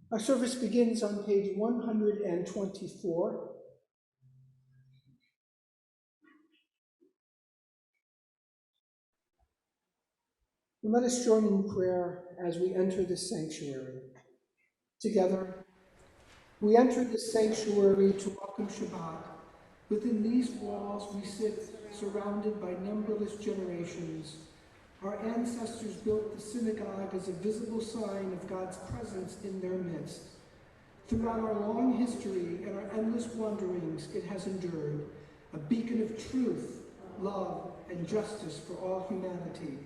Our service begins on page 124. Let us join in prayer as we enter the sanctuary. Together, we enter the sanctuary to welcome Shabbat. Within these walls we sit surrounded by numberless generations. Our ancestors built the synagogue as a visible sign of God's presence in their midst. Throughout our long history and our endless wanderings, it has endured, a beacon of truth, love, and justice for all humanity.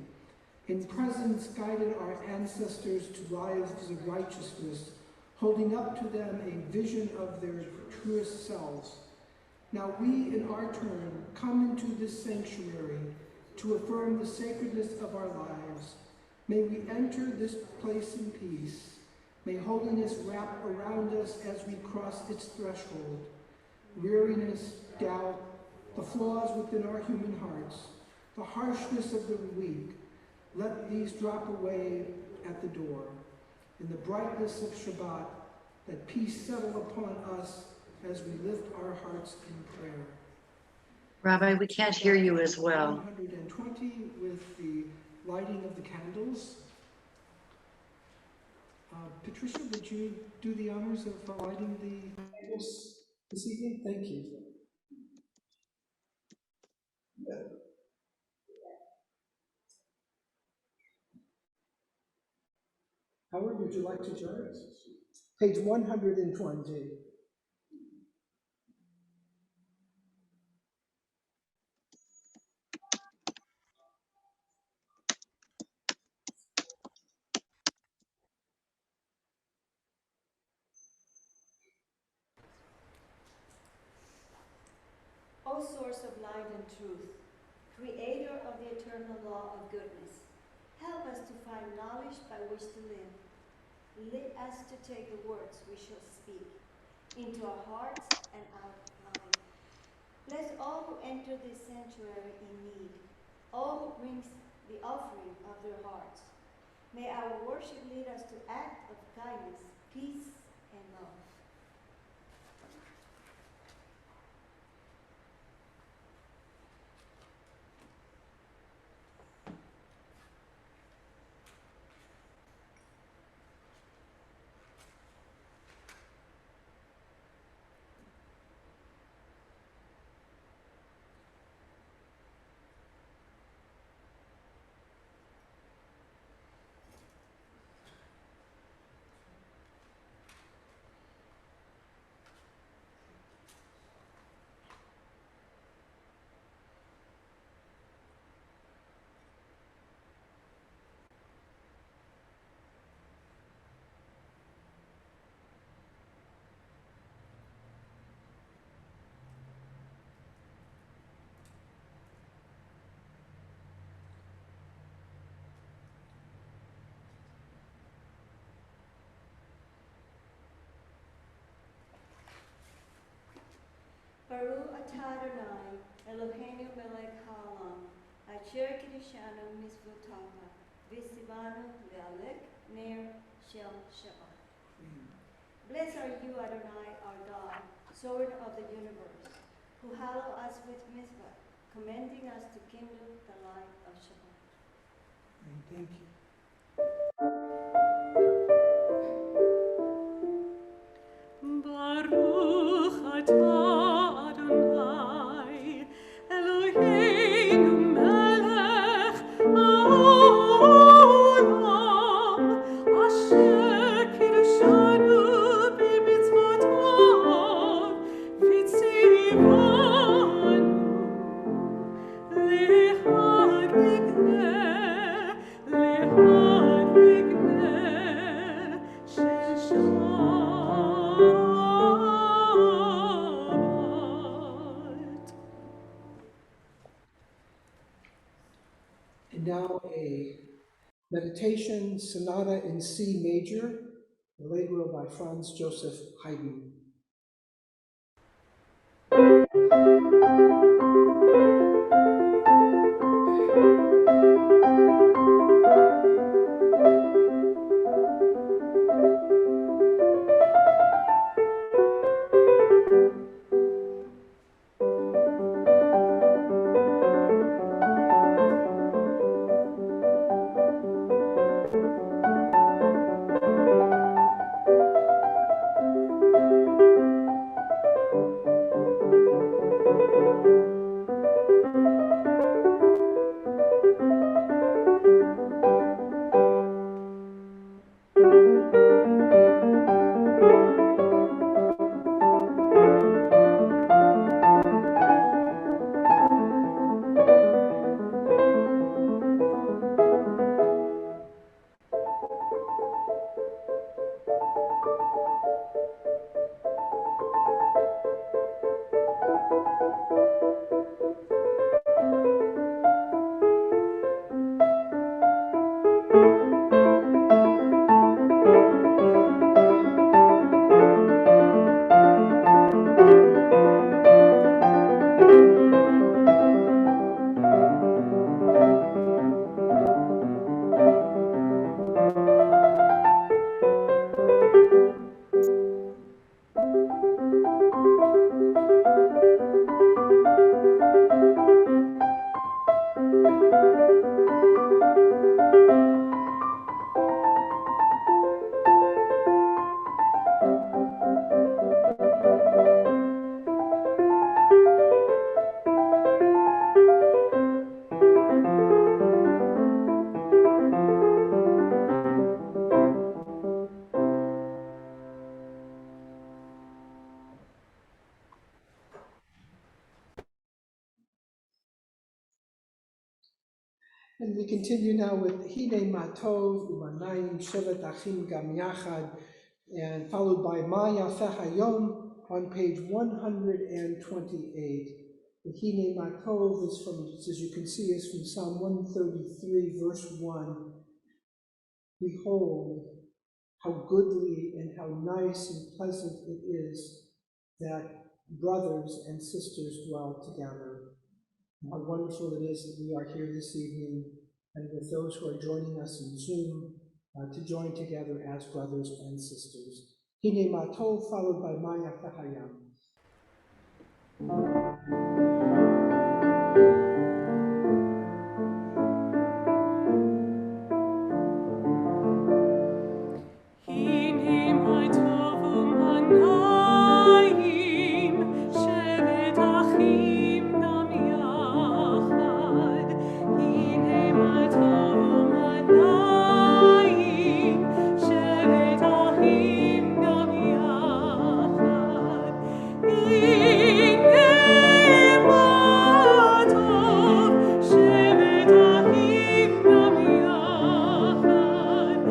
In presence, guided our ancestors to lives of righteousness, holding up to them a vision of their truest selves. Now we, in our turn, come into this sanctuary to affirm the sacredness of our lives. May we enter this place in peace. May holiness wrap around us as we cross its threshold. Weariness, doubt, the flaws within our human hearts, the harshness of the weak, let these drop away at the door. In the brightness of Shabbat, let peace settle upon us as we lift our hearts in prayer. Rabbi, we can't hear you as well. 120 with the lighting of the candles. Patricia, would you do the honors of lighting the candles this evening? Thank you. Howard, would you like to join us? Page 120. O source of light and truth, creator of the eternal law of goodness, help us to find knowledge by which to live. Lead us to take the words we shall speak into our hearts and our life. Bless all who enter this sanctuary in need, all who bring the offering of their hearts. May our worship lead us to acts of kindness, peace, and love. Baruch atah Adonai, Eloheinu melech haolam, asher kiddushanu mitzvotav, v'tzivanu le'alech ner shel Shabbat. Blessed are you, Adonai, our God, Sovereign of the universe, who hallow us with mitzvah, commending us to kindle the light of Shabbat. Thank you. Baruch atah Adonai, Eloheinu melech haolam, asher kiddushanu b'mitzvotav, v'tzivanu lehadrik ner shel Shabbat. And now a meditation sonata in C major, Allegro by Franz Joseph Haydn. And we continue now with Hine Matov, Umanayim, Shevet Achim Gam Yachad, and followed by Maya Fehayom on page 128. The Hine Matov is from, as you can see, is from Psalm 133, verse 1. Behold, how goodly and how nice and pleasant it is that brothers and sisters dwell together. How wonderful it is that we are here this evening and with those who are joining us in Zoom to join together as brothers and sisters. Hine Matov, followed by Maya Fehayam. Hine my tov umanayim, shevet achim gam yachad. Hine my tov umanayim, shevet achim gam yachad. Hine my tov, shevet achim gam yachad.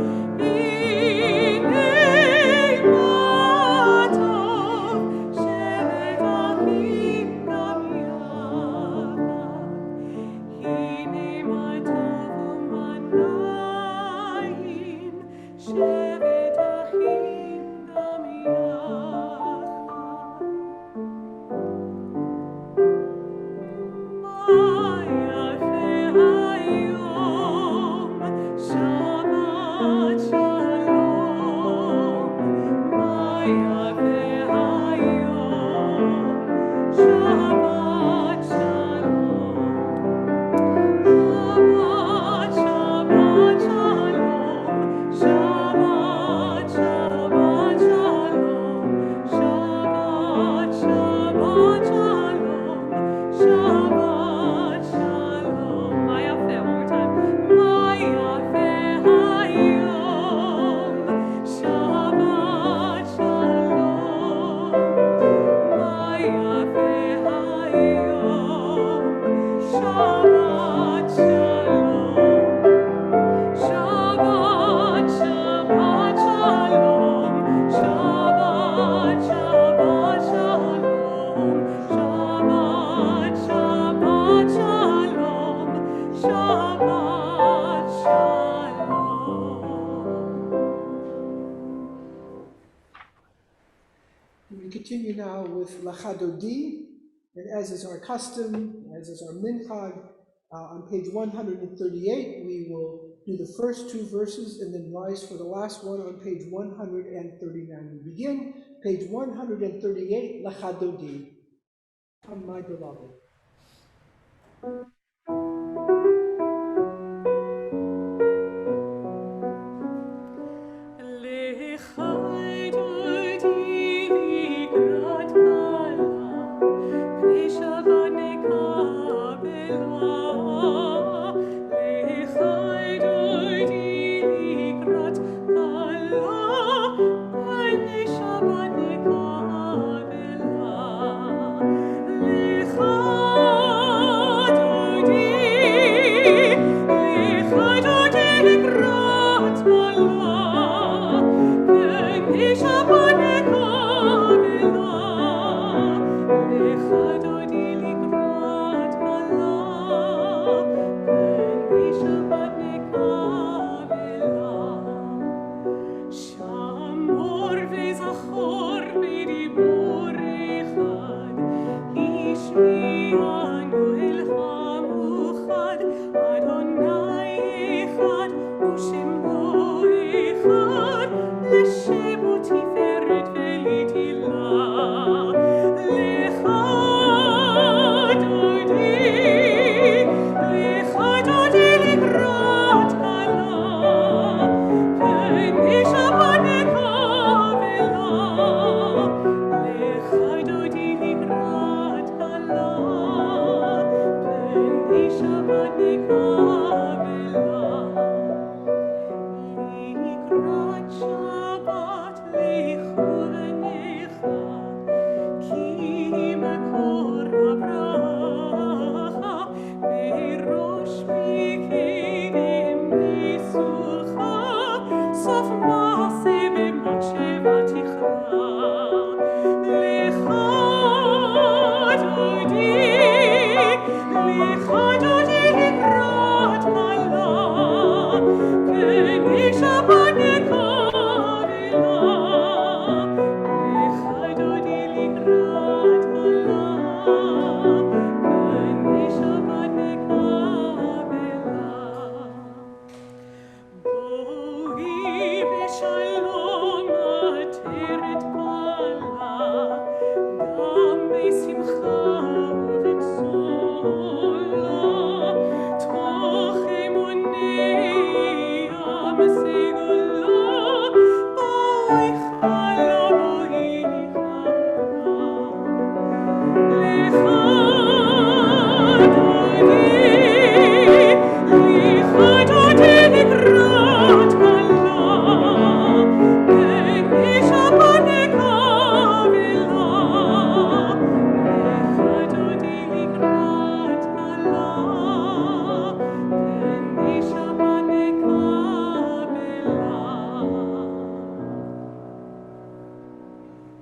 Shevet achim gam yachad. Maya Fehayom, Shabbat Shalom. Maya Fehayom, Shabbat Shalom. Shabbat, Shabbat Shalom. Shabbat, Shabbat Shalom. Shabbat, Shabbat Shalom. Shabbat Shalom. Maya Feh, one more time. Maya Fehayom, Shabbat Shalom. Maya Fehayom, Shabbat Shalom. Shabbat, Shabbat Shalom. Shabbat, Shabbat Shalom. Shabbat, Shabbat Shalom. Shabbat Shalom. We continue now with Lachadodi, and as is our custom, as is our minchag, on page 138, we will do the first two verses and then rise for the last one on page 139. We begin page 138, Lachadodi. Come, my beloved. Lechai dodi likrat kala, pnei Shabbat nekabela. Lechai dodi likrat kala, pnei Shabbat nekabela. Lechai dodi likrat kala, pnei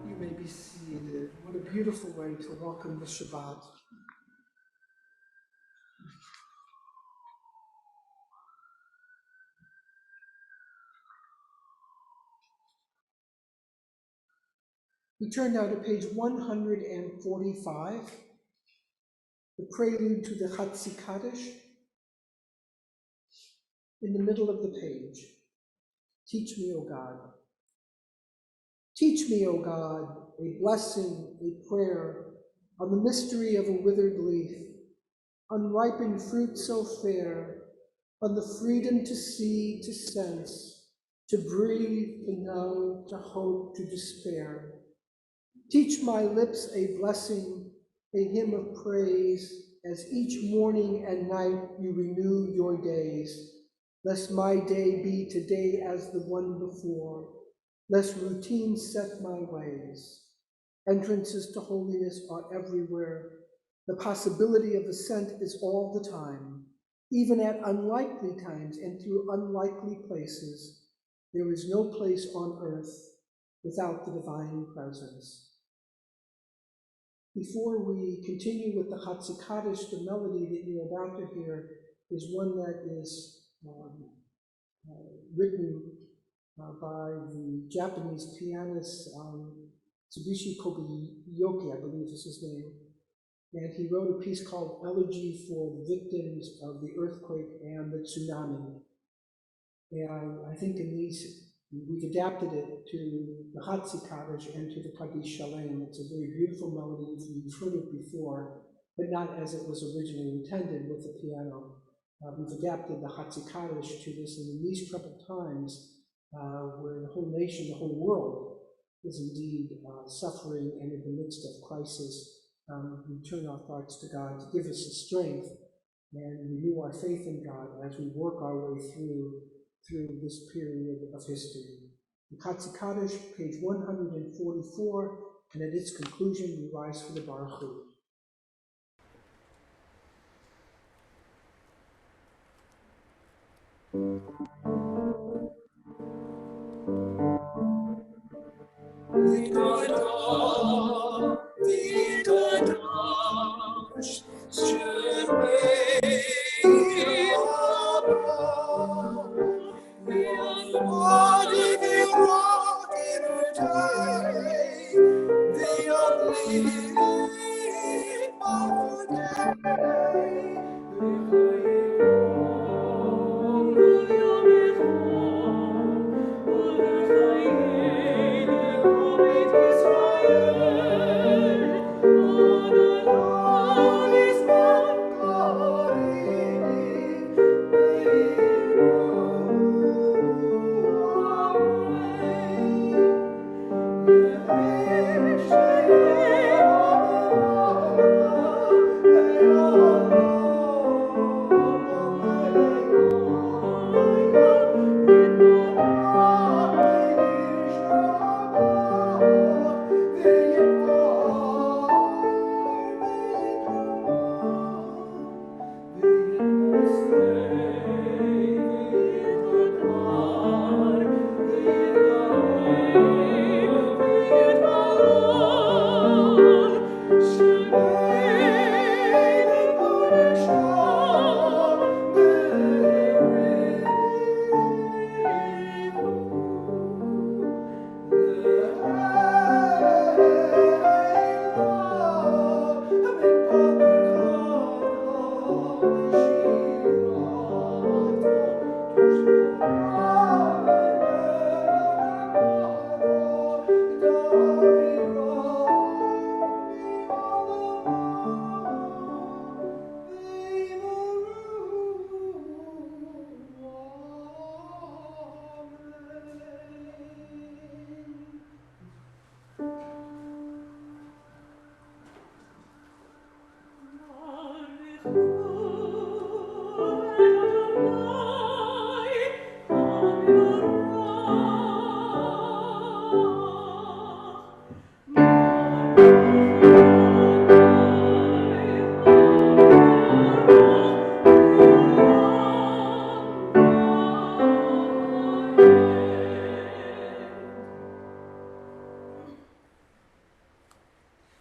You may be seated. What a beautiful way to welcome the Shabbat. We turn now to page 145, the prelude to the Chatzi Kaddish. In the middle of the page, teach me, O God. Teach me, O God, a blessing, a prayer, on the mystery of a withered leaf, unripened fruit so fair, on the freedom to see, to sense, to breathe, to know, to hope, to despair. Teach my lips a blessing, a hymn of praise, as each morning and night you renew your days. Lest my day be today as the one before, lest routine set my ways. Entrances to holiness are everywhere. The possibility of ascent is all the time, even at unlikely times and through unlikely places. There is no place on earth without the divine presence. Before we continue with the Chatzi Kaddish, the melody that you're about to hear is one that is written by the Japanese pianist Tsubishi Kobayashi, I believe is his name. And he wrote a piece called Elegy for the Victims of the Earthquake and the Tsunami. And I think in these, we've adapted it to the Chatzi Kaddish and to the Kaddish Shalem. It's a very beautiful melody. You've heard it before, but not as it was originally intended with the piano. We've adapted the Chatzi Kaddish to this, and in these troubled times, where the whole nation, the whole world is indeed suffering and in the midst of crisis, we turn our thoughts to God to give us the strength and renew our faith in God as we work our way through this period of history. The Chatzi Kaddish, page 144, and at its conclusion, we rise for the Baruch Hu. Israel.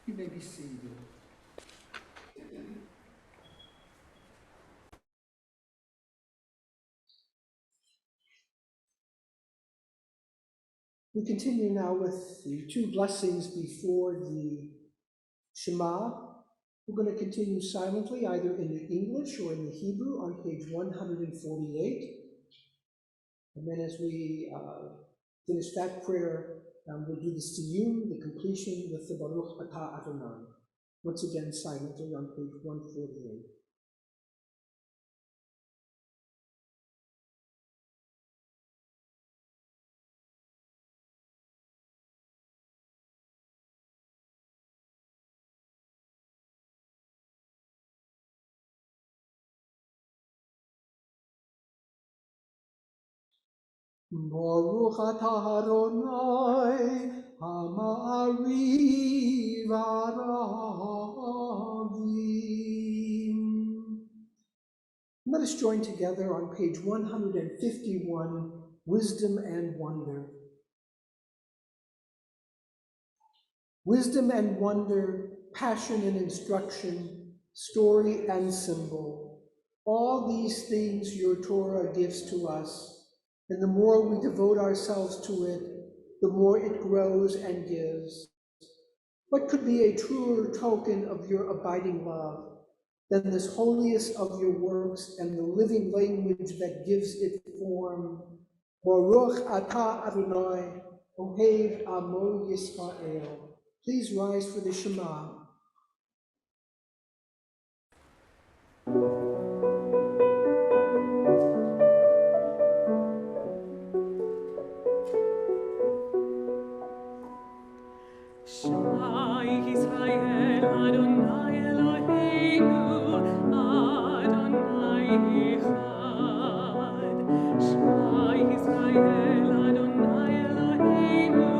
You may be seated. We continue now with the two blessings before the Shema. We're going to continue silently, either in the English or in the Hebrew, on page 148. And then as we finish that prayer, we'll do the Siyum, the completion, with the Baruch Atah Adonai. Once again, silently on page 148. Baruch atah Adonai, Hama'ari v'aravim. Let us join together on page 151, Wisdom and Wonder. Wisdom and wonder, passion and instruction, story and symbol. All these things your Torah gives to us. And the more we devote ourselves to it, the more it grows and gives. What could be a truer token of your abiding love than this holiest of your works and the living language that gives it form? Baruch atah Adonai, Ohev Amo Yisrael. Please rise for the Shema. Shema Yisrael Adonai Eloheinu Adonai Echad. Shema Yisrael Adonai Eloheinu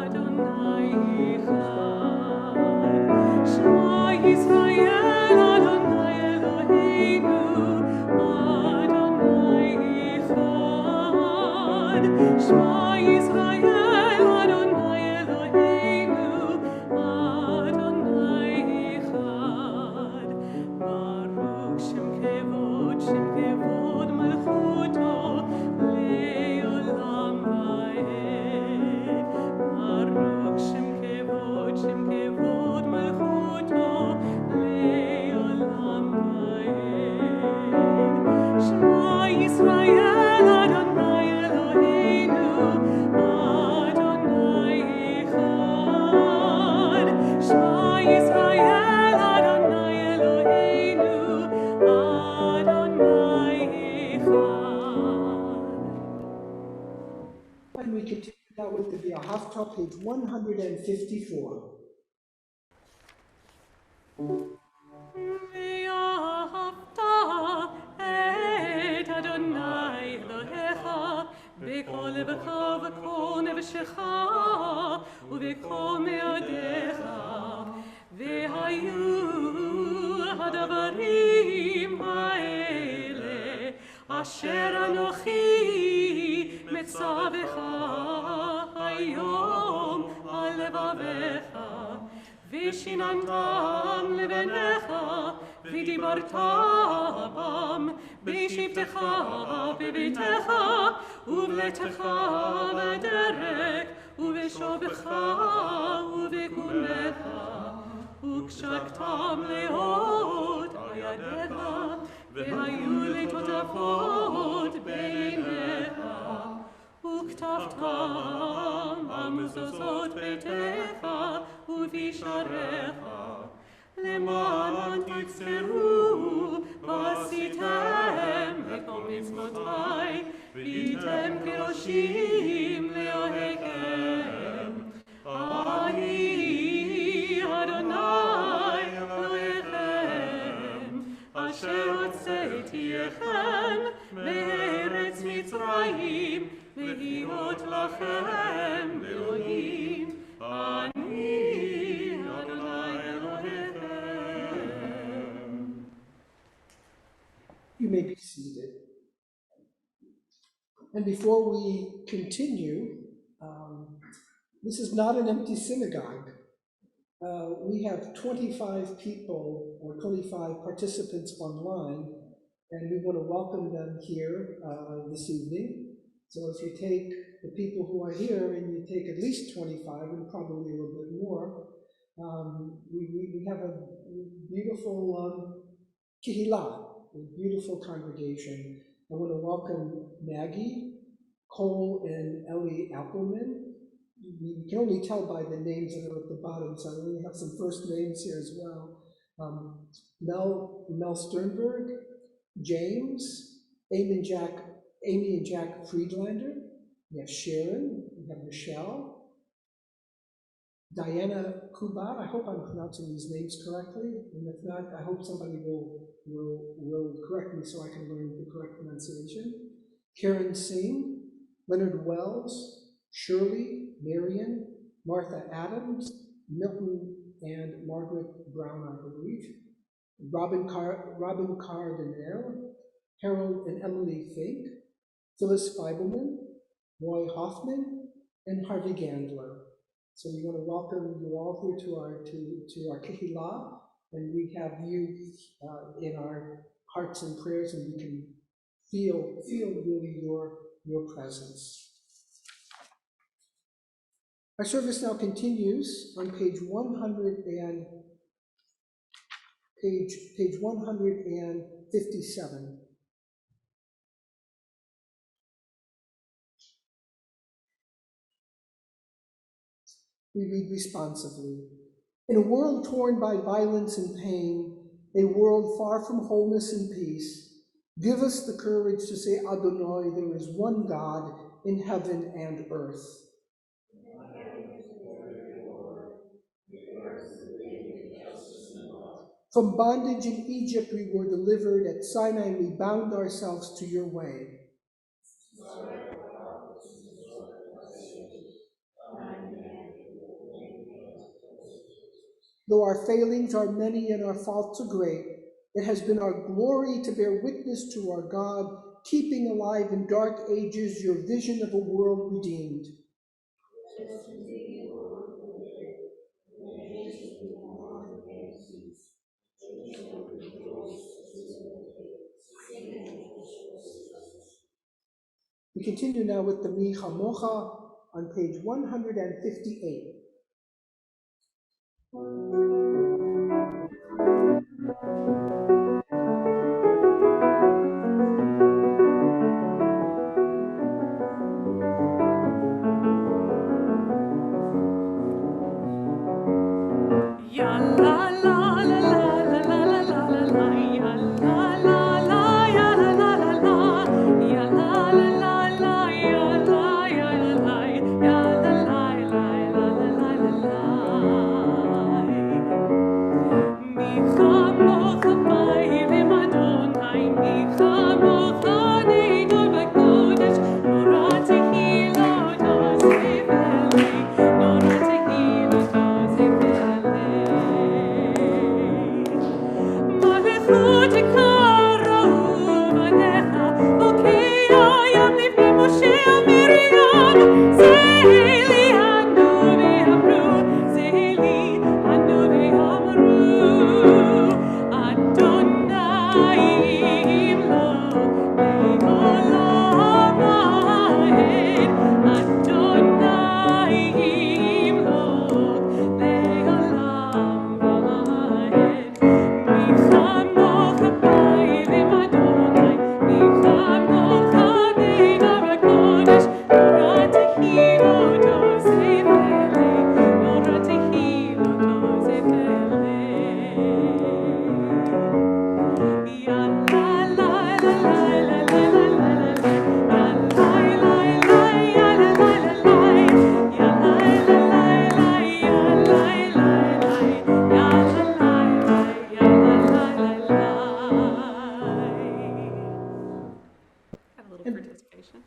Adonai Echad. Shema Yisrael Adonai Eloheinu Adonai Echad. Shema Yisrael Adonai Eloheinu Adonai Echad. Baruch Shem Kevod Malchuto Le'olam Va'ed. Baruch Shem Kevod Malchuto Le'olam Va'ed. Shema Yisrael Adonai Eloheinu Adonai Echad. Shema Yisrael Adonai Eloheinu Adonai Echad. And we continue now with the V'ahavta, page 154. ואהבת את אדוני אלוהיך בכל לבך וכל נפשך ובכל מאודיך. והיו הדברים האלה אשר אנוכי מצווך היום על לבביך. ושיננתם לבניך, ודיברת בם, בשבתך בביתך, ובלתך בדרך, ובשובך ובקומך, וקשקתם לאות על ידיך, והיו לטוטפות בעיניך. וכתבתם במזוזות ביתך ובשעריך, למען תבצרו ועשיתם את כל מצוותיי, והייתם קדושים לאלוהיכם. אני אדוני אלוהיכם. And before we continue, this is not an empty synagogue. We have 25 people or 25 participants online, and we want to welcome them here this evening. So if you take the people who are here and you take at least 25 and probably a little bit more, we have a beautiful kihila, a beautiful congregation. I want to welcome Maggie, Cole, and Ellie Appleman. We can only tell by the names that are at the bottom, so I only have some first names here as well. Mel Sternberg, James, Amy and Jack Friedlander. We have Sharon, we have Michelle, Diana Kubat. I hope I'm pronouncing these names correctly, and if not, I hope somebody will correct me so I can learn the correct pronunciation. Karen Singh, Leonard Wells, Shirley, Marion, Martha Adams, Milton, and Margaret Brown, I believe. Robin Cardinale, Harold and Emily Fink, Phyllis Feibelman, Roy Hoffman, and Harvey Gandler. So we want to welcome you all here to our Kihila, and we have you in our hearts and prayers, and we can feel really your presence. Our service now continues on page 157. We read responsively. In a world torn by violence and pain, a world far from wholeness and peace, give us the courage to say, Adonai, there is one God in heaven and earth. From bondage in Egypt we were delivered. At Sinai we bound ourselves to your way. Though our failings are many and our faults are great, it has been our glory to bear witness to our God, keeping alive in dark ages your vision of a world redeemed. We continue now with the Mi Chamocha on page 158. Ya la la la la la la la la la, ya la la la, ya la la la la, ya la la la la, ya la ya la la, ya la la la la la la la. Mi chamocha b'ilem Adonai, mi chamocha neidor b'kodesh, nora tehillah tosefeli, nora tehillah tosefeli. Malechut karau banecha, okeya yam lifnei Moshe u'Miriam, Seheli hanu v'amru, Seheli hanu v'amru, Adonai imloch le'olam va'ed, Adonai imloch le'olam va'ed. Mi chamocha b'ilem Adonai, mi chamocha neidor b'kodesh, nora tehillah tosefeli, nora tehillah tosefeli. Ya la la la la la la la la la, ya la la la ya la la la la, ya la la la ya la la la, ya la la ya la la la. Have a little participation.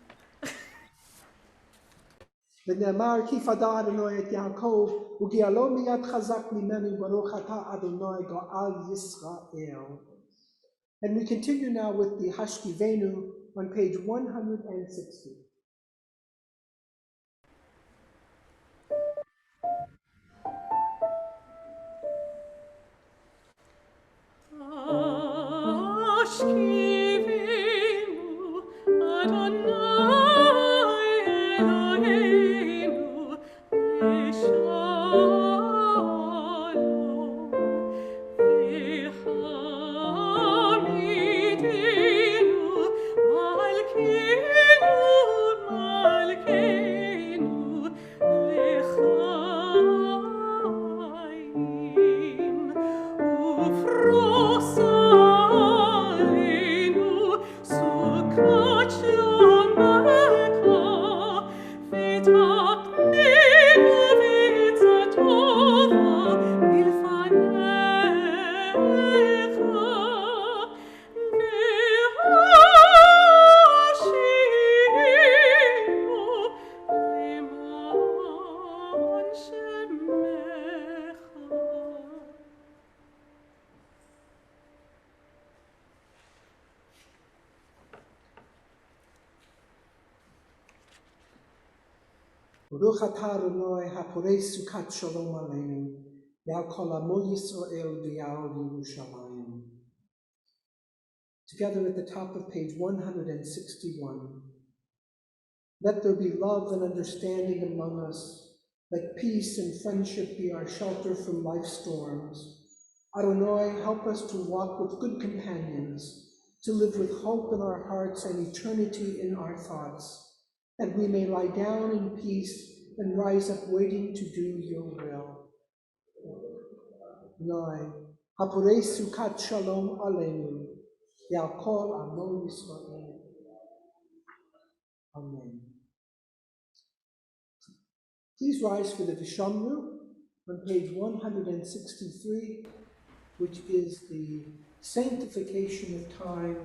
ונאמר כי פדה אדוני את יעקב וגאלו מיד חזק ממנו ברוך אתה אדוני גואל ישראל. And we continue now with the Hashkivenu on page 160. Ashkivenu Adonai Eloheinu Shalom V'hamidenu Malkeinu L'chaim Ufrosalinu Sukkot Shlomecha V'tapninu v'tzatova Milfanecha V'hashinu Leman Shemecha. Baruch atah Adonai haporei sukat shalom aleinu, yal kol amo Yisrael v'yal Yerushalayim. Together at the top of page 161. Let there be love and understanding among us. Let peace and friendship be our shelter from life's storms. Adonai, help us to walk with good companions, to live with hope in our hearts and eternity in our thoughts, that we may lie down in peace and rise up waiting to do your will. Adonai, haporei sukat shalom aleinu, yal kol amo Yisrael. Amen. Please rise for the Vishamru on page 163, which is the sanctification of time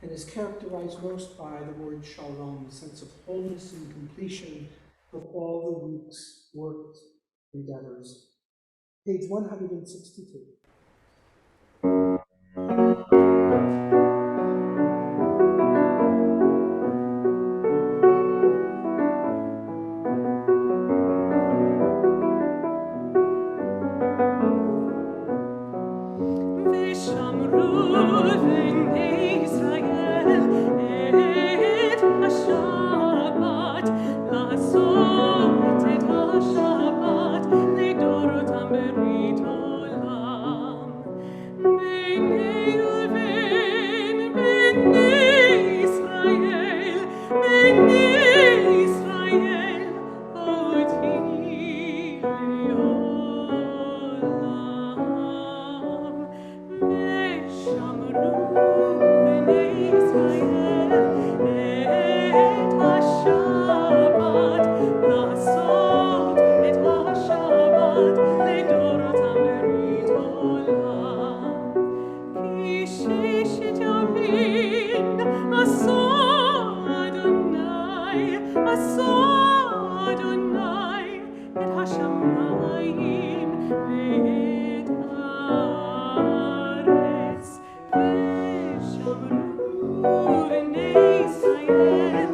and is characterized most by the word shalom, the sense of wholeness and completion of all the week's work endeavors. Page 162. V'shamru b'nei Yisrael et ha-Shabbat, la'asot et ha-Shabbat לדורותם ברית עולם. בני ובין בני ישראל, אותי לעולם. ושמרו בני ישראל את השבת, לעשות את השבת לדורותם ברית עולם. כי ששת ימים עשה אדוני את השמיים ואת הארץ. ושמרו בני ישראל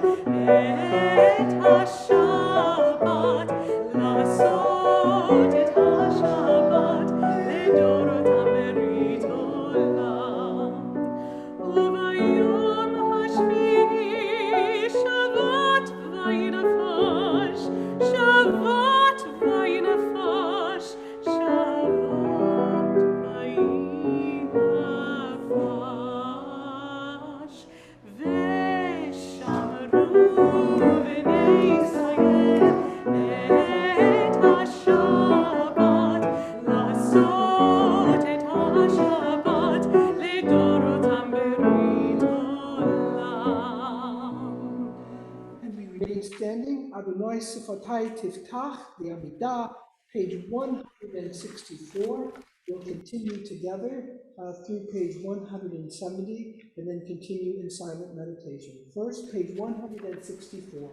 את השבת, לעשות את השבת לדורותם ברית עולם. וביום השביעי שבת וינפש, שבת וינפש, שבת וינפש. ושמרו בני ישראל את השבת, לעשות את השבת לדורותם ברית עולם. And we remain standing. Adonai Sifatai Tiftach, the Amidah, page 164. We'll continue together through page 170 and then continue in silent meditation. First, page 164.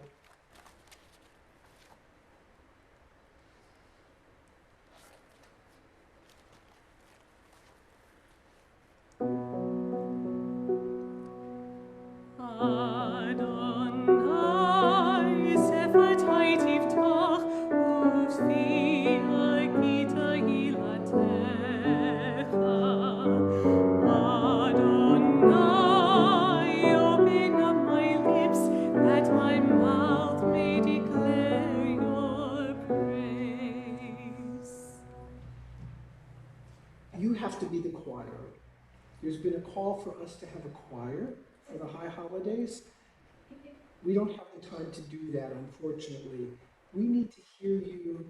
choir. There's been a call for us to have a choir for the high holidays. We don't have the time to do that, unfortunately. We need to hear you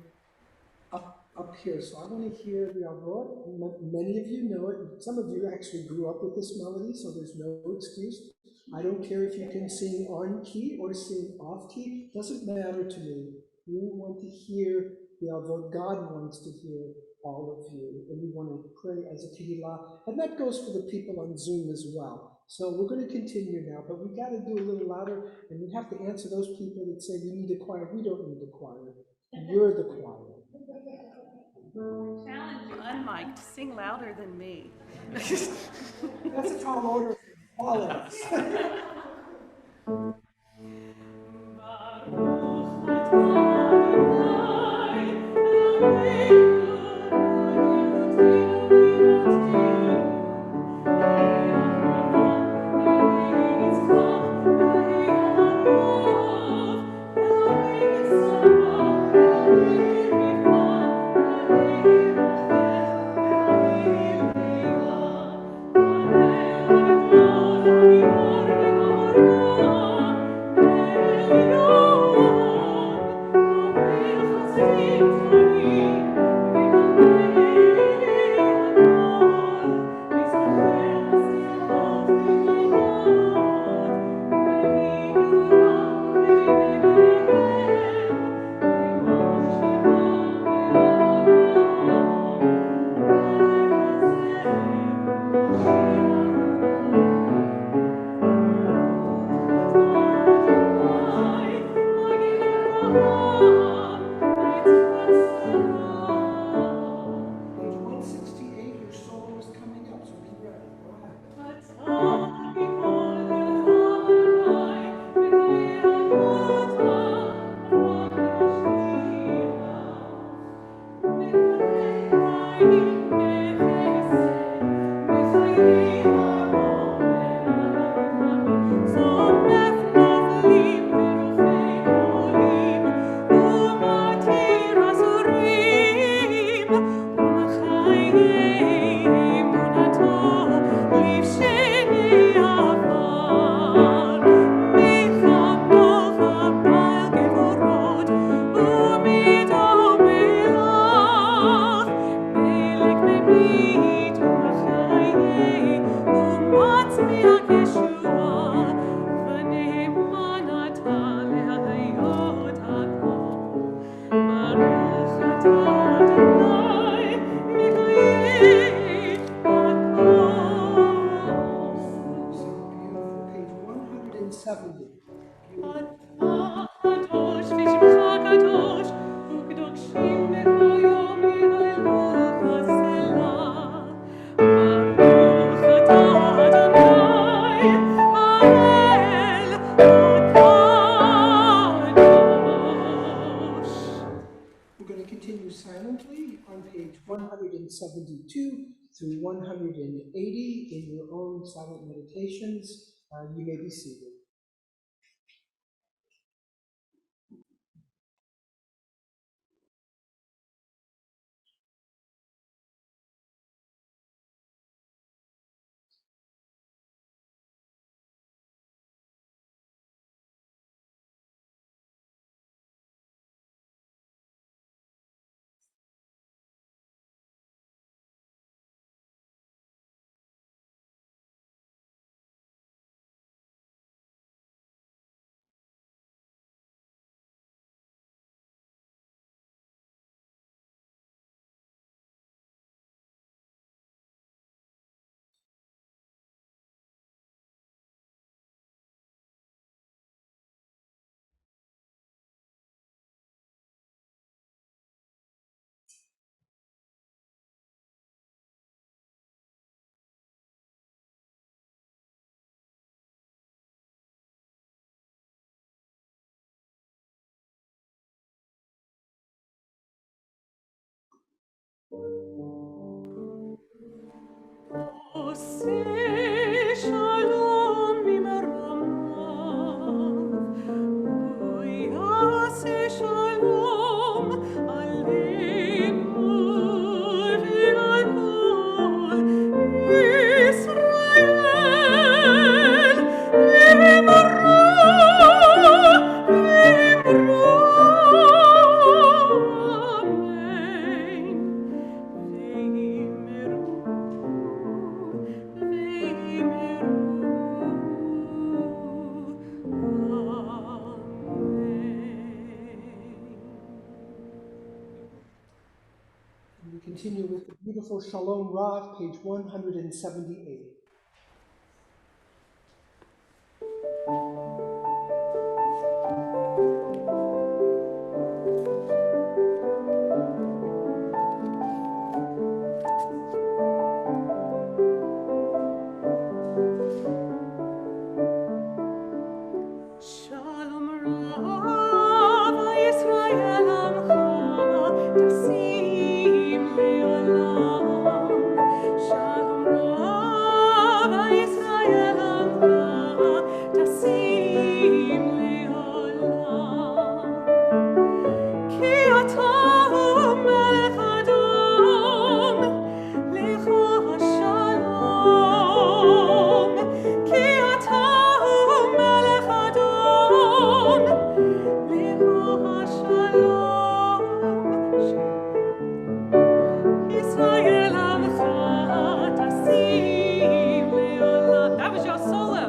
up here. So I want to hear the avot. Many of you know it. Some of you actually grew up with this melody, so there's no excuse. I don't care if you can sing on key or sing off key. Doesn't matter to me. We want to hear the avot. God wants to hear all of you, and we want to pray as a tehillah. And that goes for the people on Zoom as well. So we're going to continue now, but we got to do a little louder, and we have to answer those people that say we need a choir. We don't need a choir. You're the choir. Challenge you, unmiked, sing louder than me. That's a tall order for all of us. Continue silently on page 172 through 180 in your own silent meditations. You may be seated. continue with the beautiful Shalom Rav, page 178. Shalom Rav Yisrael Amcha Tasim Le'olam. Shalom Rav Yisrael Amcha Tasim Le'olam. Ki ata melech Adon lecha shalom. Ki ata melech Adon lecha shalom. Israel Amcha Tasim Le'olam. That was your solo.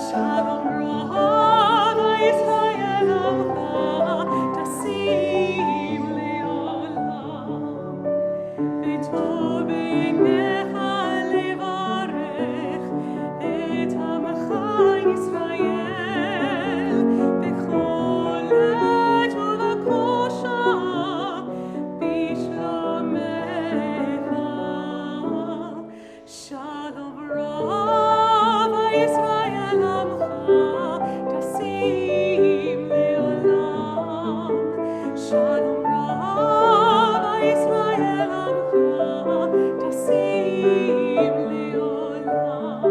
Shalom Rav Israel Amcha Tasim Le'olam. וטוב בעיניך לברך את עמך ישראל בכל עת ובכל שעה בשלומך. שלום רב ישראל עמך תשים לעולם. שלום רב ישראל עמך תשים לעולם.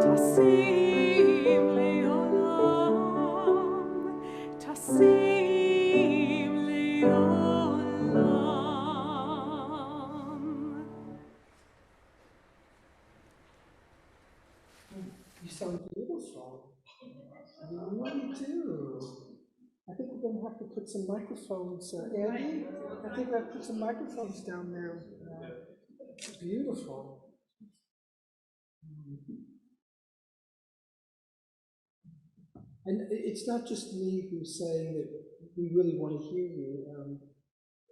תשים לעולם. תשים לעולם. You sound beautiful. What do you do? I think we're going to have to put some microphones, Andy. I think we have to put some microphones down there. It's beautiful. And it's not just me who's saying that we really want to hear you.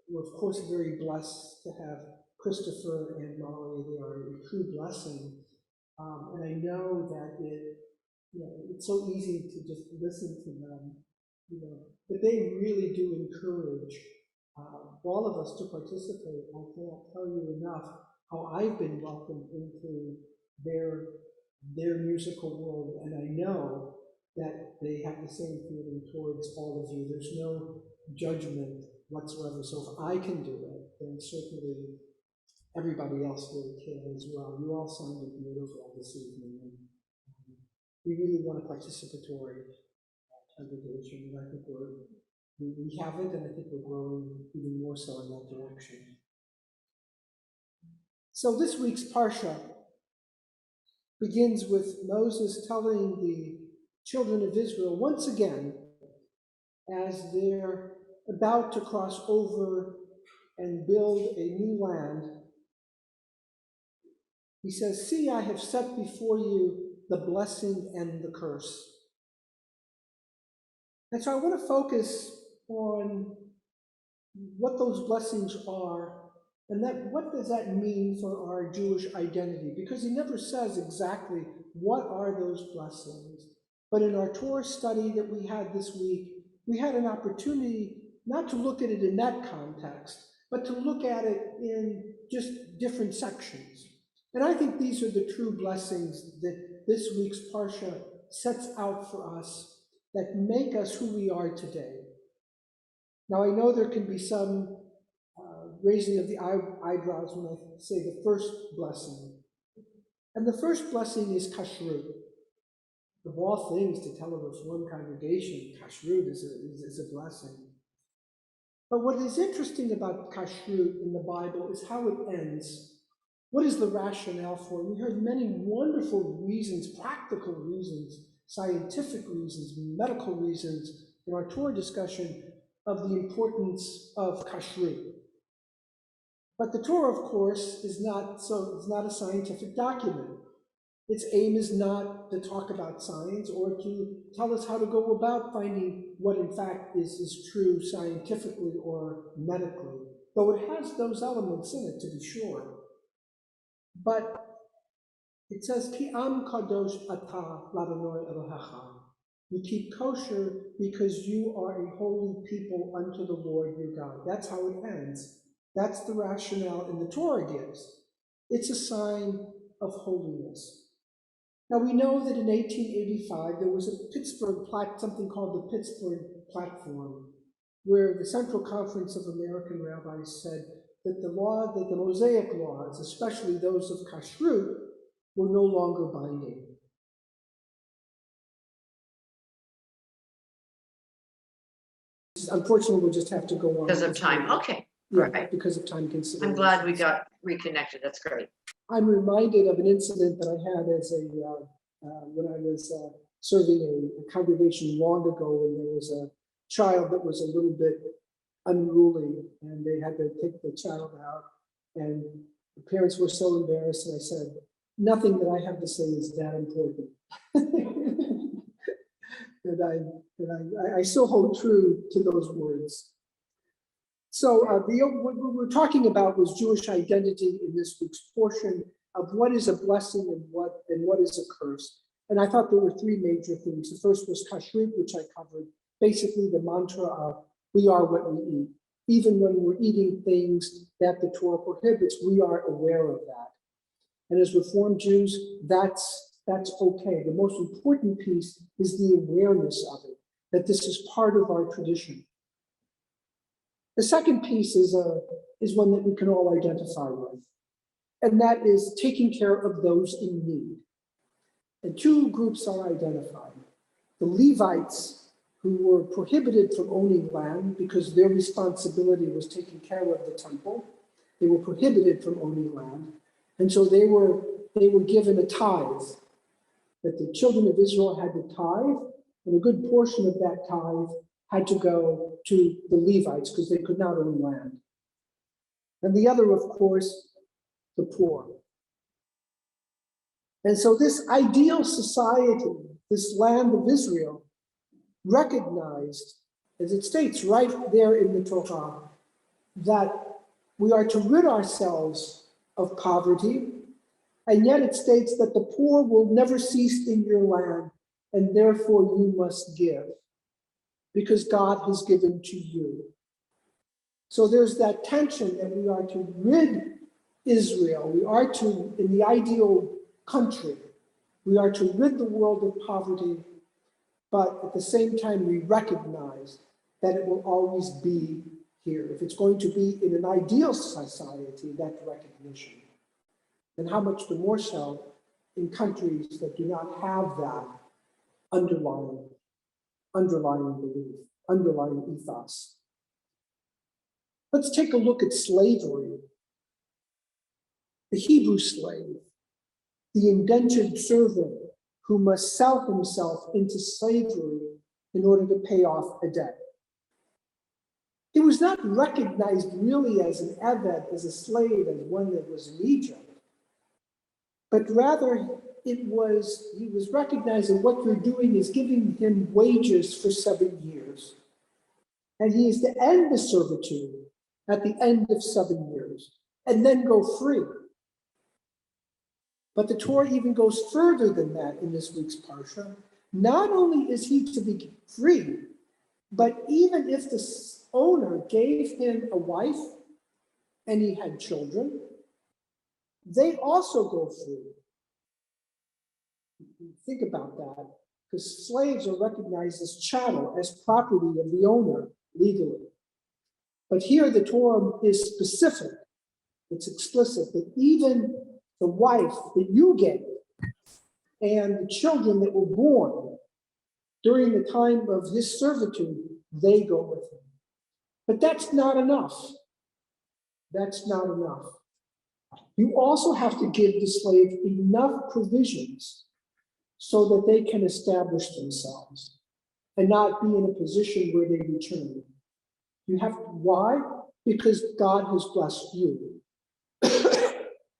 We're of course very blessed to have Christopher and Molly. They are a true blessing. And I know that it's so easy to just listen to them, but they really do encourage all of us to participate. I can't tell you enough how I've been welcomed into their musical world, and I know that they have the same feeling towards all of you. There's no judgment whatsoever. So if I can do it, then certainly everybody else really can as well. You all sounded beautiful this evening. And we really want a participatory congregation, and I think we have it, and I think we're growing even more so in that direction. So this week's Parsha begins with Moses telling the children of Israel once again, as they're about to cross over and build a new land, he says, "See, I have set before you the blessing and the curse." And so I want to focus on what those blessings are, and what does that mean for our Jewish identity? Because he never says exactly what are those blessings. But in our Torah study that we had this week, we had an opportunity not to look at it in that context, but to look at it in just different sections. And I think these are the true blessings that this week's Parsha sets out for us that make us who we are today. Now, I know there can be some raising of the eyebrows when I say the first blessing. And the first blessing is kashrut. Of all things to tell a Reformed congregation, kashrut is a blessing. But what is interesting about kashrut in the Bible is how it ends. What is the rationale for it? We heard many wonderful reasons, practical reasons, scientific reasons, medical reasons in our Torah discussion of the importance of kashrut. But the Torah, of course, is not a scientific document. Its aim is not to talk about science or to tell us how to go about finding what in fact is true scientifically or medically, though it has those elements in it, to be sure. But it says, Ki am kadosh ata l'Adonai Elohecha. You keep kosher because you are a holy people unto the Lord your God. That's how it ends. That's the rationale in the Torah gives. It's a sign of holiness. Now we know that in 1885 there was a something called the Pittsburgh Platform, where the Central Conference of American Rabbis said that the Mosaic laws, especially those of kashrut, were no longer binding. Unfortunately, we'll just have to go on. Because of time. Okay. Yeah, Right. because of time considerations. I'm glad we got reconnected. That's great. I'm reminded of an incident that I had as when I was serving a congregation long ago, and there was a child that was a little bit unruly, and they had to take the child out, and the parents were so embarrassed, and I said, nothing that I have to say is that important. I still hold true to those words. So what we're talking about was Jewish identity in this week's portion of what is a blessing and what is a curse. And I thought there were three major things. The first was kashrut, which I covered, basically the mantra of we are what we eat. Even when we're eating things that the Torah prohibits, we are aware of that. And as Reformed Jews, that's okay. The most important piece is the awareness of it, that this is part of our tradition. The second piece is one that we can all identify with, and that is taking care of those in need. And two groups are identified. The Levites, who were prohibited from owning land because their responsibility was taking care of the temple. They were prohibited from owning land. And so they were given a tithe, that the children of Israel had to tithe, and a good portion of that tithe had to go to the Levites because they could not own land. And the other, of course, the poor. And so this ideal society, this land of Israel, recognized, as it states right there in the Torah, that we are to rid ourselves of poverty, and yet it states that the poor will never cease in your land, and therefore you must give, because God has given to you. So there's that tension that we are to rid Israel, we are to, in the ideal country, we are to rid the world of poverty, but at the same time we recognize that it will always be here. If it's going to be in an ideal society, that recognition. And how much the more so in countries that do not have that underlying belief, underlying ethos. Let's take a look at slavery. The Hebrew slave, the indentured servant who must sell himself into slavery in order to pay off a debt. He was not recognized really as an eved, as a slave, as one that was in Egypt, but rather he was recognized that what you're doing is giving him wages for 7 years. And he is to end the servitude at the end of 7 years and then go free. But the Torah even goes further than that in this week's Parsha. Not only is he to be free, but even if the owner gave him a wife and he had children, they also go free. Think about that, because slaves are recognized as chattel, as property of the owner legally. But here the Torah is specific. It's explicit that even the wife that you gave and the children that were born during the time of his servitude, they go with him. But that's not enough. That's not enough. You also have to give the slave enough provisions so that they can establish themselves and not be in a position where they return. You have to, why? Because God has blessed you.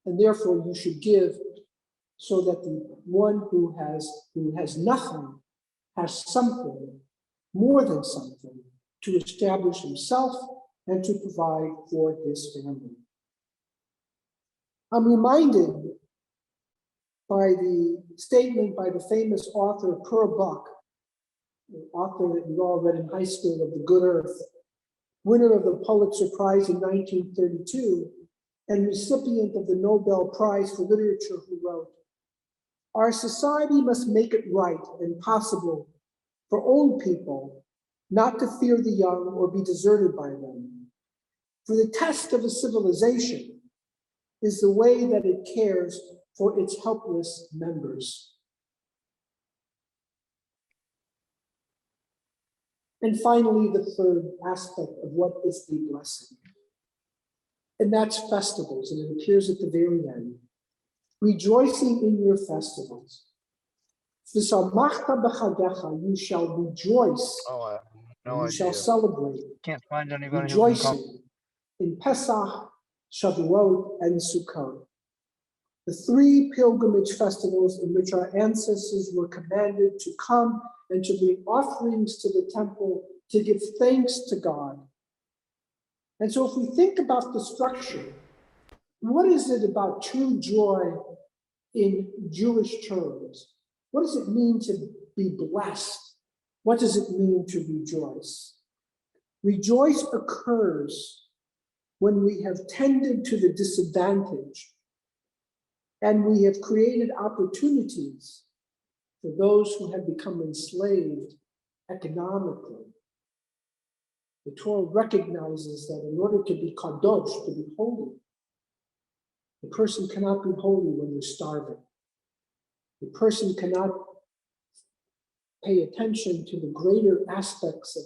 And therefore you should give so that the one who has nothing has something, more than something, to establish himself and to provide for his family. I'm reminded by the statement by the famous author Pearl Buck, the author that you all read in high school of The Good Earth, winner of the Pulitzer Prize in 1932 and recipient of the Nobel Prize for Literature, who wrote, "Our society must make it right and possible for old people not to fear the young or be deserted by them. For the test of a civilization is the way that it cares for its helpless members." And finally, the third aspect of what is a blessing, and that's festivals, and it appears at the very end. Rejoicing in your festivals. V'samachta b'chagecha, you shall rejoice, Oh, I have no and you shall idea. celebrate, Can't find anybody who can call. rejoicing in Pesach, Shavuot, and Sukkot. The three pilgrimage festivals in which our ancestors were commanded to come and to bring offerings to the temple to give thanks to God. And so if we think about the structure, what is it about true joy in Jewish terms? What does it mean to be blessed? What does it mean to rejoice? Rejoice occurs when we have tended to the disadvantaged and we have created opportunities for those who have become enslaved economically. The Torah recognizes that in order to be kadosh, to be holy, the person cannot be holy when they're starving. The person cannot pay attention to the greater aspects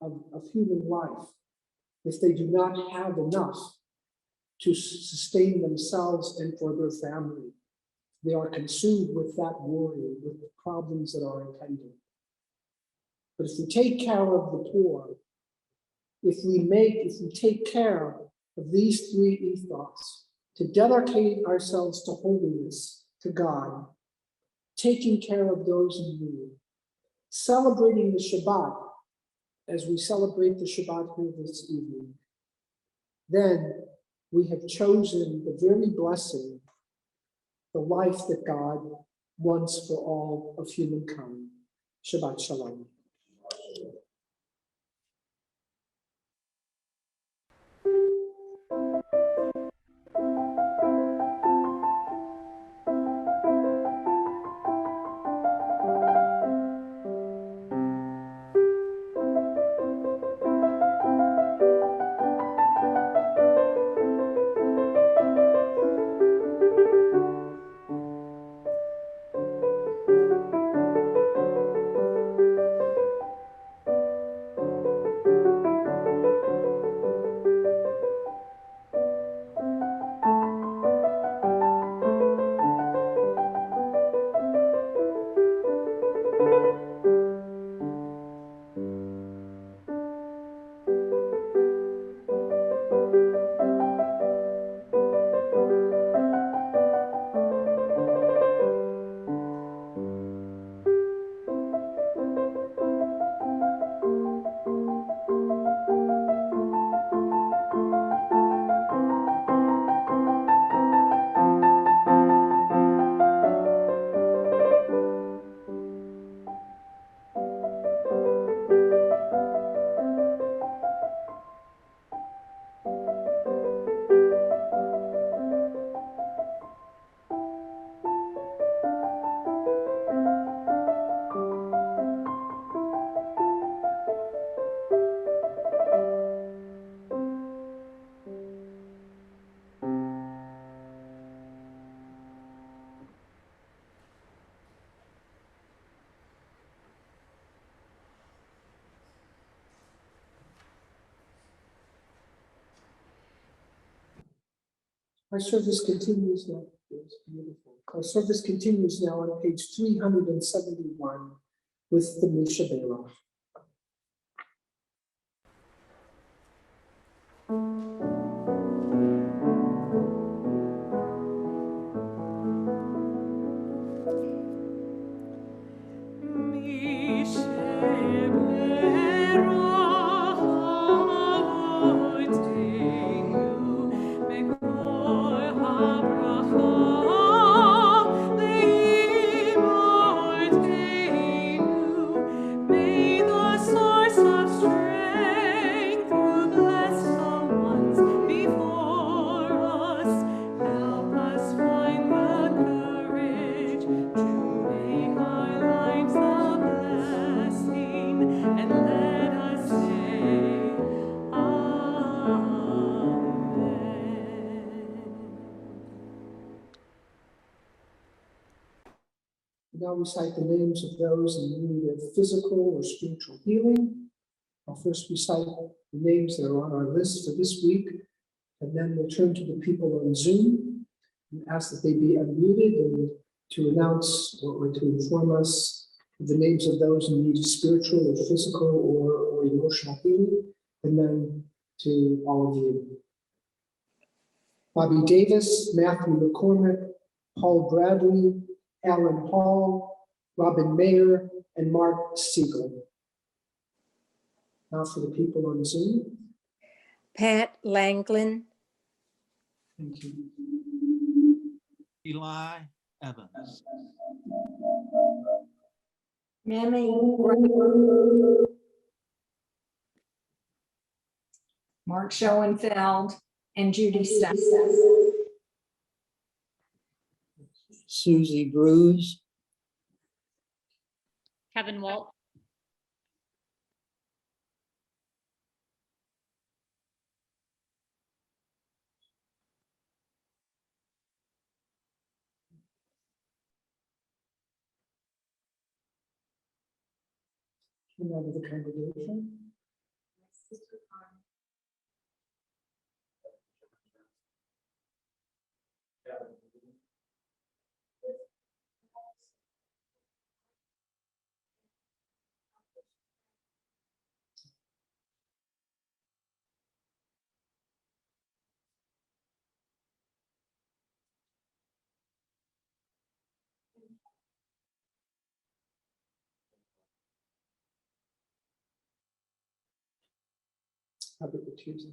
of human life if they do not have enough to sustain themselves and for their family. They are consumed with that worry, with the problems that are impending. But if we take care of the poor, if we take care of these three ethos, to dedicate ourselves to holiness, to God, taking care of those in need, celebrating the Shabbat as we celebrate the Shabbat here this evening, then we have chosen the very blessing, the life that God wants for all of humankind. Shabbat Shalom. Our service continues now. It's beautiful. Our service continues now on page 371 with the Misha Berach. Now recite the names of those in need of physical or spiritual healing. I'll first recite the names that are on our list for this week, and then we'll turn to the people on Zoom and ask that they be unmuted and to announce or to inform us of the names of those in need of spiritual or physical or emotional healing, and then to all of you. Bobby Davis, Matthew McCormick, Paul Bradley, Alan Hall, Robin Mayer, and Mark Siegel. Now for the people on Zoom. Pat Langlin, Thank you. Eli Evans. Mammy Mark Schoenfeld, and Judy Stepp. Susie Bruce, Kevin Walt. Member of the congregation. How about the Tuesday?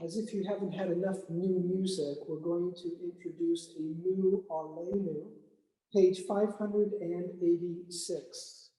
As if you haven't had enough new music, we're going to introduce a new Alenu, page 586.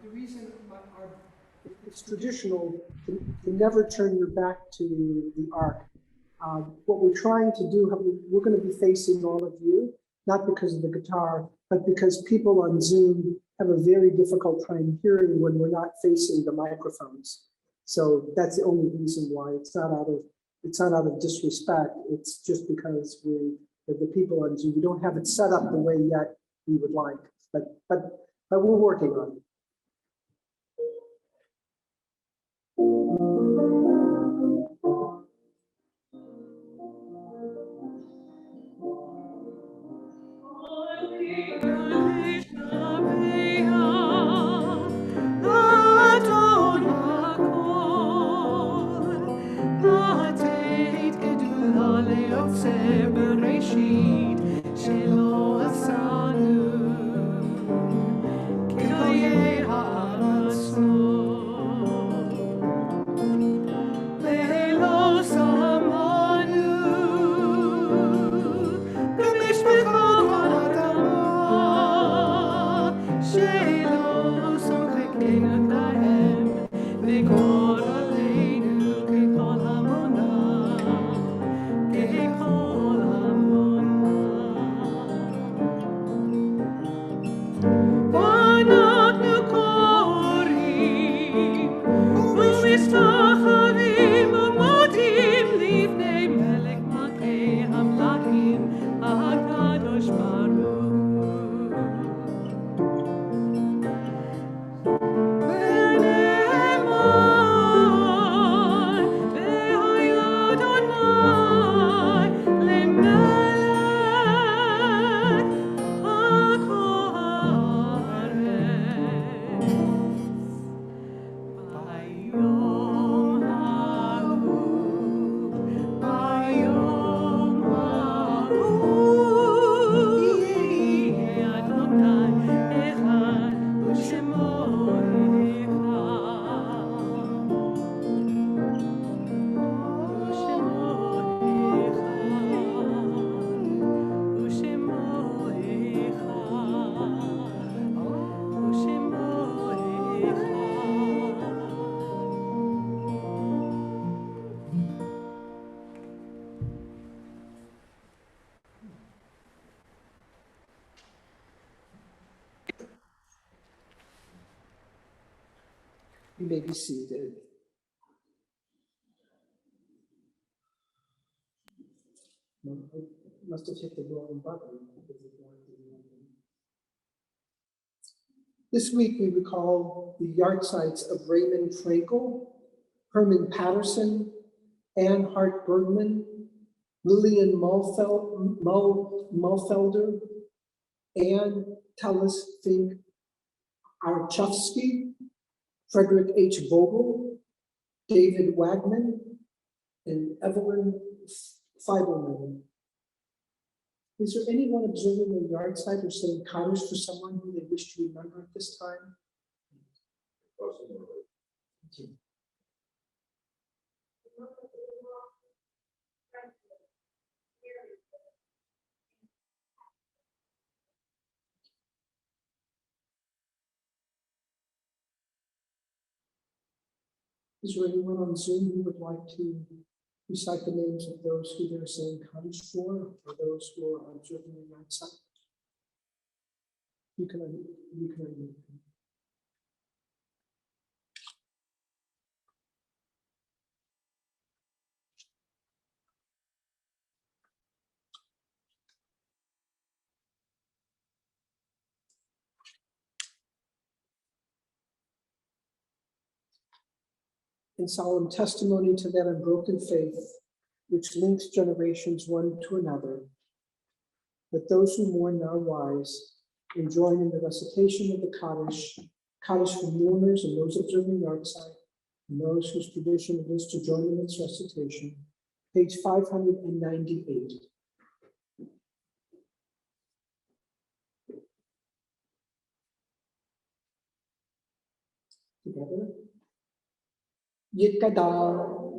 The reason it's traditional to never turn your back to the ark. What we're trying to do, we're going to be facing all of you, not because of the guitar, but because people on Zoom have a very difficult time hearing when we're not facing the microphones. So that's the only reason why. It's not out of disrespect. It's just because the people on Zoom, we don't have it set up the way yet we would like, but we're working on it. You may be seated. No, I must have hit the wrong button. This week we recall the yahrzeits of Raymond Frankel, Herman Patterson, Anne Hart Bergman, Lillian Mulfelder, Anne Tallis Fink Archowski, Frederick H. Vogel, David Wagman, and Evelyn Feiberman. Is there anyone observing a yahrzeit or saying Kaddish for someone who they wish to remember at this time? Is there anyone on Zoom who would like to recite the names of those who they're saying Kaddish for, or those who are observing the yahrzeit? You can unmute. In solemn testimony to that unbroken faith, which links generations one to another, let those who mourn now rise and join in the recitation of the Kaddish, Kaddish for mourners and those observing yahrzeit, and those whose tradition it is to join in its recitation. Page 598. Together. Yitkada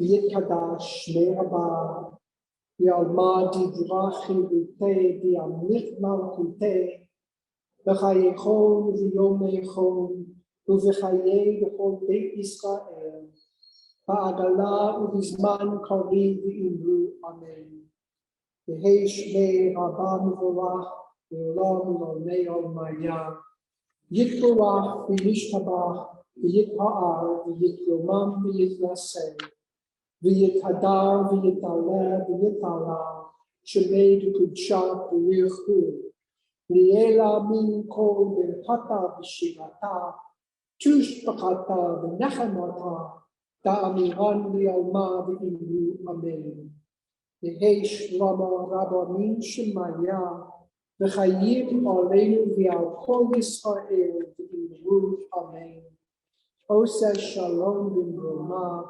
Shmei Rabba, Yalma Dibrachi Ute, Diamlit Malkute, Bechayechon, Viyomechon, Uvechaye, Bechol Beit Israel, Ba'agala, Ubizman, Kari, V'imru, Amen. V'hei Shmei Rabba Mivorach, V'olam L'olnei Olmaya, Yitvorach, V'yishtabach, V'yitpa'ar, V'yitromam, V'yitnaseh, V'yithadar, V'yitaleh, V'yitala, Shemei D'Kudsha, V'yirchu, Liela min kol V'hata V'shirata, Tush B'chata V'nechemata, Da'amiran V'yalma V'imru, Amen. V'hei Shlama Rabba min Shemaya, V'chayim Aleinu V'al Kol Yisrael V'imru, Amen. Oseh Shalom B'mroma,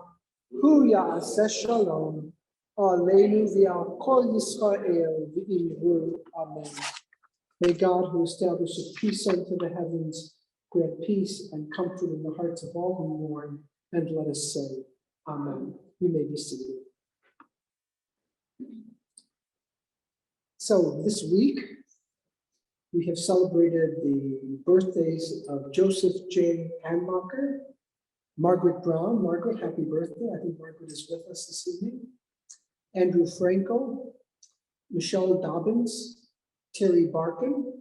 Hu Ya'aseh Shalom, Aleinu V'al Kol Yisrael V'imru, Amen. May God, who established a peace unto the heavens, grant peace and comfort in the hearts of all who mourn, and let us say, Amen. You may be seated. So this week, we have celebrated the birthdays of Joseph J. Hanmacher, Margaret Brown. Margaret, happy birthday. I think Margaret is with us this evening. Andrew Franco, Michelle Dobbins, Terry Barkin,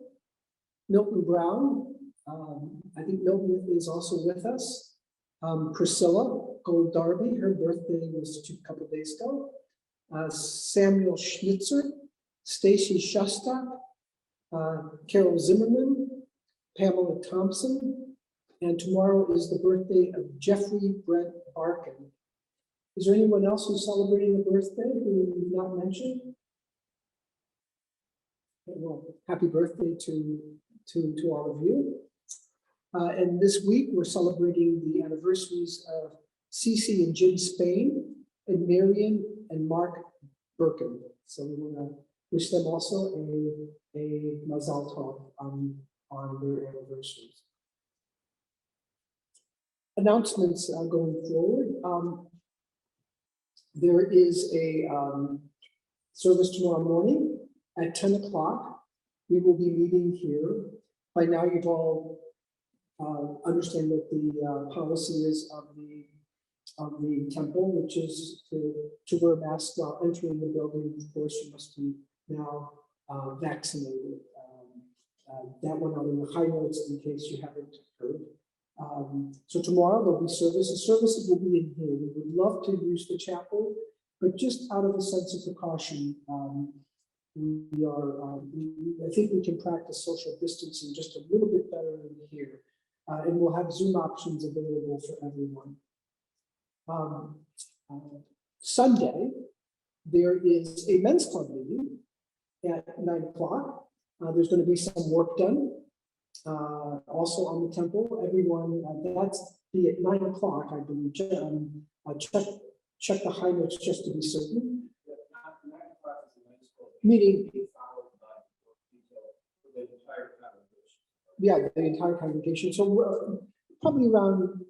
Milton Brown. I think Milton is also with us. Priscilla Gold Darby, her birthday was a couple days ago. Samuel Schnitzer, Stacy Shostak, Carol Zimmerman, Pamela Thompson, and tomorrow is the birthday of Jeffrey Brent Barkin. Is there anyone else who's celebrating a birthday who we've not mentioned? Well, happy birthday to all of you. And this week we're celebrating the anniversaries of Cece and Jim Spain and Marion and Mark Birkin. So we want to wish them also a Mazal Tov on their anniversaries. Announcements going forward. There is a service tomorrow morning at 10 o'clock. We will be meeting here. By now, you've all understand what the policy is of the temple, which is to wear a mask while entering the building. Of course, you must be now vaccinated. That went out in the high notes in case you haven't heard. So tomorrow there'll be services. Services will be in here. We would love to use the chapel, but just out of a sense of precaution, I think we can practice social distancing just a little bit better in here. And we'll have Zoom options available for everyone. Sunday, there is a men's club meeting at 9 o'clock. There's going to be some work done. Also on the temple, everyone, that's be at 9 o'clock, I believe. Check the high notes just to be certain. Meeting. Yeah, the entire congregation. So probably around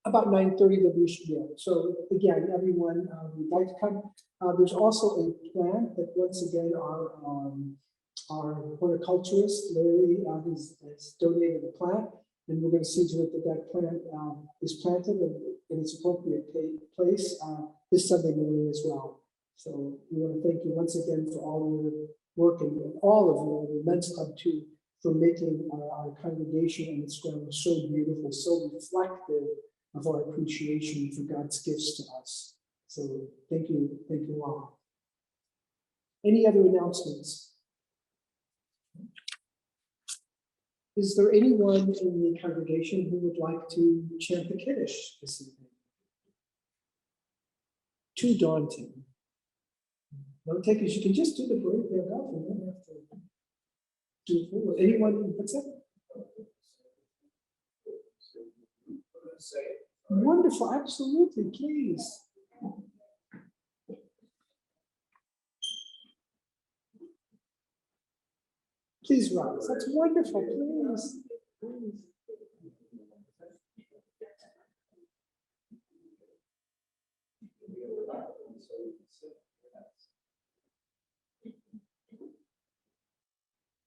about 9:30 that we should be able. So again, everyone would like to come. There's also a plant that once again our horticulturist Larry has donated a plant, and we're going to see to it that that plant is planted in its appropriate place this Sunday morning as well. So we want to thank you once again for all your work and all of you, the Men's Club too, for making our congregation and its ground so beautiful, so reflective of our appreciation for God's gifts to us. So thank you all. Any other announcements? Is there anyone in the congregation who would like to chant the Kiddush this evening? Too daunting. Don't take it. You can just do the break there. You don't have to do it forward. Anyone? What's that? Wonderful. Absolutely. Please. Please rise. That's wonderful. Please. Please.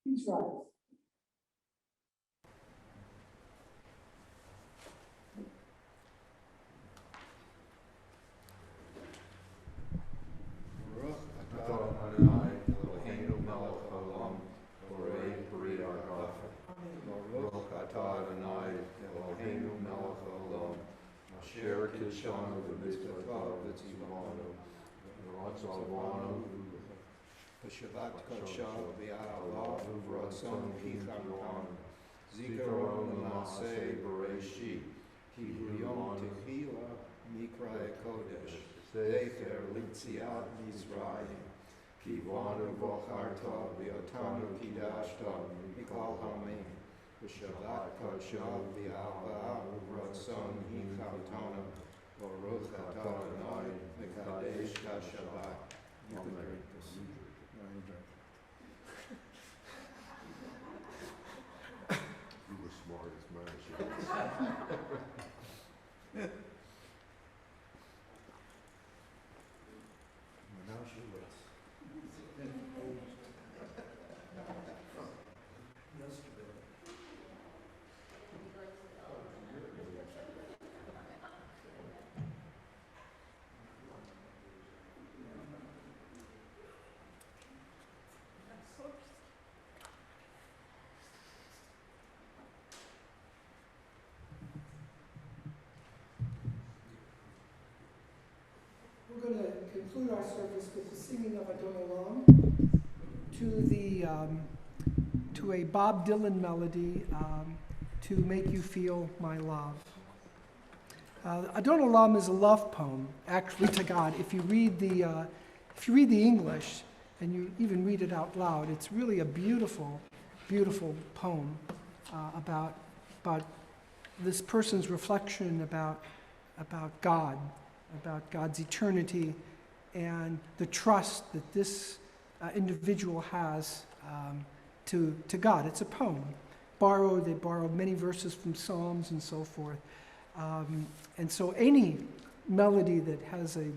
Please rise. Shabbat Kodshav V'Ahav V'Ratzon Kicharon Zikaron L'Maseh Bereshit Ki Yom Techila Mikra Kodesh Sefer Litziat Mizrayim Ki Vanu Vocharta V'Otanu Kidashta Mikol Hamim Shabbat Kodshav V'Ahav V'Ratzon Kicharon Baruch Atah Adonai Mekadesh HaShabbat. You can drink this. You were smart as man. Now she was. We're going to conclude our service with the singing of Adon Olam to a Bob Dylan melody, To Make You Feel My Love. Adon Olam is a love poem, actually, to God. If you read the English and you even read it out loud, it's really a beautiful, beautiful poem about this person's reflection about God, about God's eternity, and the trust that this individual has to God. It's a poem. They borrowed many verses from Psalms and so forth. And so any melody that has a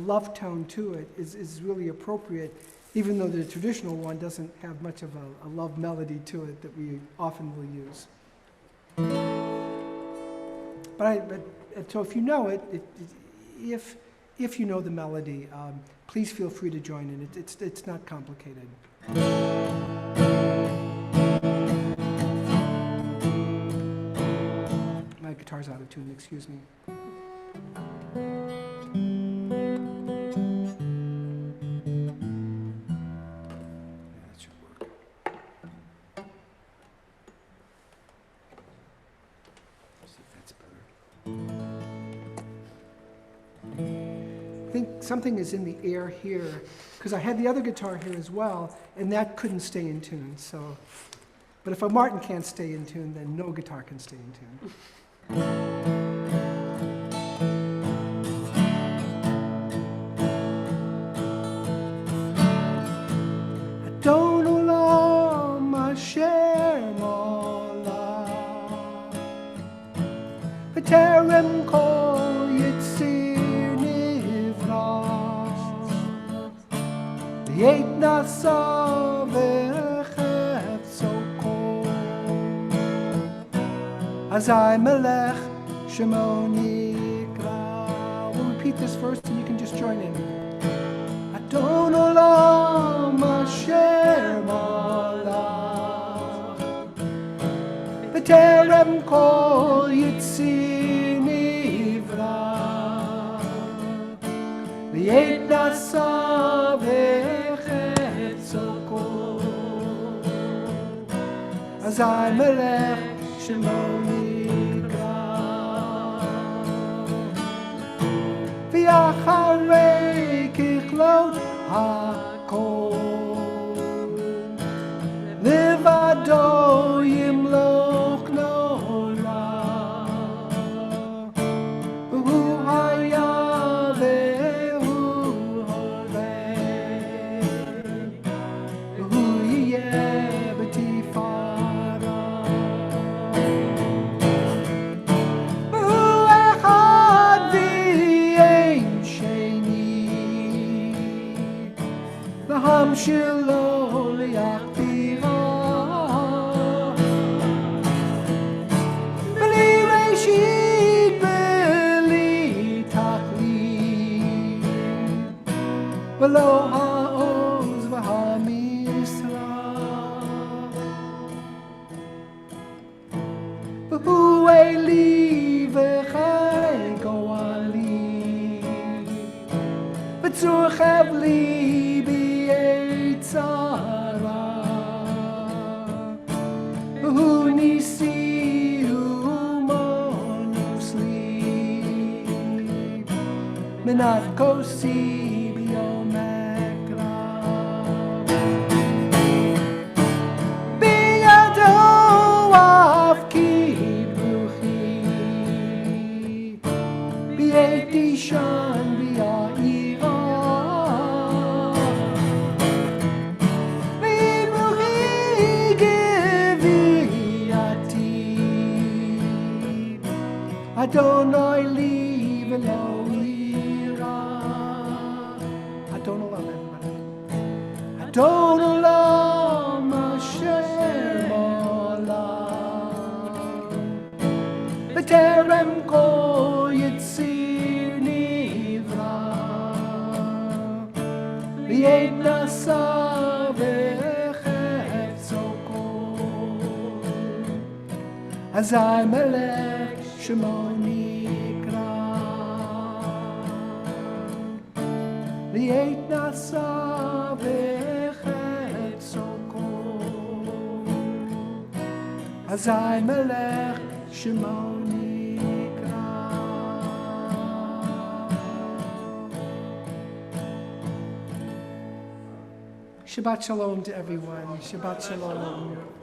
love tone to it is really appropriate, even though the traditional one doesn't have much of a love melody to it that we often will use. So if you know it, if you know the melody, please feel free to join in. It's not complicated. guitar's out of tune, excuse me. That should work. See if that's better. I think something is in the air here, because I had the other guitar here as well, and that couldn't stay in tune, so. But if a Martin can't stay in tune, then no guitar can stay in tune. Adon olam asher mola v'terem kol yitzir nivra v'yet nasa v'chefzo Azai melech shemoni kra. We'll repeat this first and you can just join in. Adon olam asher malach v'terem kol yitzir nivra v'yet nasa v'chetzo kol Azai melech shemoni V'yacharei kichlot hakol Levado yimloch nora V'hu haya v'hu horei V'hu yiyeh b'tifara Ham shelo liachbira B'li reshit b'li tachlit V'lo ha'oz v'ha'misra V'hu eli v'chai go'ali V'tzurchev libi Tzara V'hu nisi u'monusli Menach kosi b'yomekra B'yado afki bruchi B'yeti shan b'ya'ira Adonai li v'lo ira. Adon olam, everybody. Adon olam asher molam v'terem kol yitzir nivra v'yet nasa v'chefzo kol Azai melech shemoni kra Li'et nasa v'chefzo kol Azai melech shemoni kra. Shabbat shalom to everyone. Shabbat shalom.